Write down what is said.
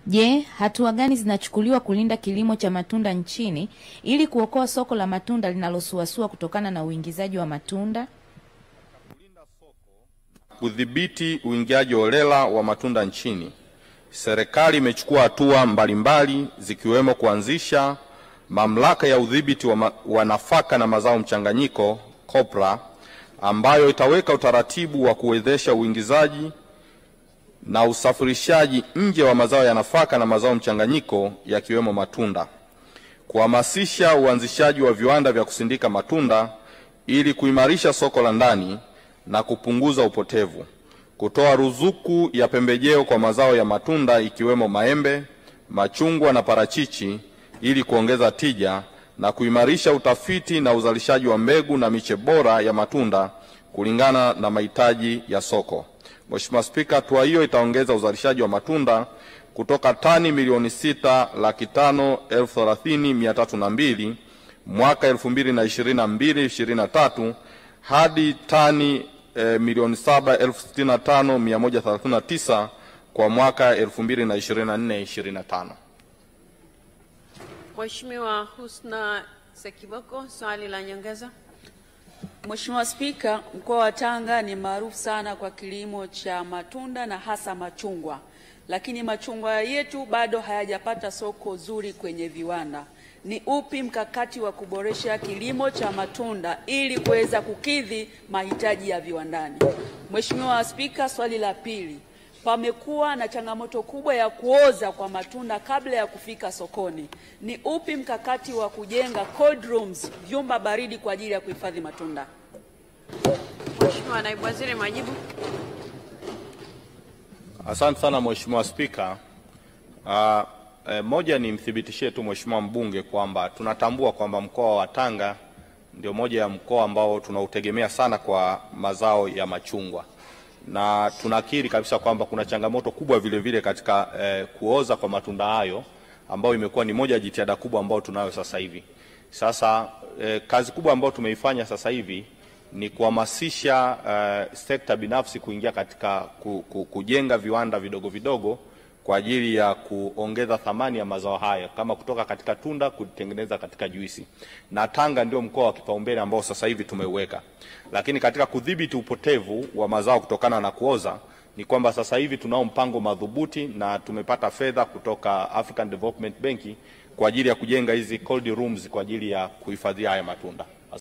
Je, hatua gani zinachukuliwa kulinda kilimo cha matunda nchini ili kuokoa soko la matunda linalosuasua kutokana na uingizaji wa matunda? Kudhibiti uingiaji holela wa matunda nchini, serikali imechukua hatua mbalimbali zikiwemo kuanzisha mamlaka ya udhibiti wa nafaka na mazao mchanganyiko COPRA, ambayo itaweka utaratibu wa kuwezesha uingizaji na usafirishaji nje wa mazao ya nafaka na mazao mchanganyiko yakiwemo matunda, kuhamasisha uanzishaji wa viwanda vya kusindika matunda ili kuimarisha soko la ndani na kupunguza upotevu, kutoa ruzuku ya pembejeo kwa mazao ya matunda ikiwemo maembe, machungwa na parachichi ili kuongeza tija, na kuimarisha utafiti na uzalishaji wa mbegu na miche bora ya matunda kulingana na mahitaji ya soko. Mheshimiwa Spika, hatua hiyo itaongeza uzalishaji wa matunda kutoka tani milioni 6,530,302 mwaka 2022-2023 hadi tani milioni 7,065,139 kwa mwaka 2024-2025. Mheshimiwa Husna Sekiboko, swali la nyongeza. Mheshimiwa Spika, mkoa wa Tanga ni maarufu sana kwa kilimo cha matunda na hasa machungwa, lakini machungwa yetu bado hayajapata soko zuri kwenye viwanda. Ni upi mkakati wa kuboresha kilimo cha matunda ili kuweza kukidhi mahitaji ya viwandani? Mheshimiwa Spika, swali la pili. Pamekuwa na changamoto kubwa ya kuoza kwa matunda kabla ya kufika sokoni. Ni upi mkakati wa kujenga cold rooms, vyumba baridi kwa ajili ya kuhifadhi matunda? Mheshimiwa Naibu Waziri, majibu. Asante sana Mheshimiwa Spika. Moja ni mthibitishie tu Mheshimiwa mbunge kwamba tunatambua kwamba mkoa wa Tanga ndio moja ya mkoa ambao tunautegemea sana kwa mazao ya machungwa, na tunakiri kabisa kwamba kuna changamoto kubwa vile vile katika kuoza kwa matunda hayo, ambayo imekuwa ni moja ya jitihada kubwa ambayo tunayo sasa hivi. Sasa kazi kubwa ambayo tumeifanya sasa hivi ni kuhamasisha sekta binafsi kuingia katika kujenga viwanda vidogo vidogo kwa ajili ya kuongeza thamani ya mazao haya, kama kutoka katika tunda kutengeneza katika juisi. Na Tanga ndio mkoa wa kipaumbele ambao sasa hivi tumeuweka. Lakini katika kudhibiti upotevu wa mazao kutokana na kuoza, ni kwamba sasa hivi tunao mpango madhubuti na tumepata fedha kutoka African Development Bank kwa ajili ya kujenga hizi cold rooms kwa ajili ya kuhifadhia haya matunda.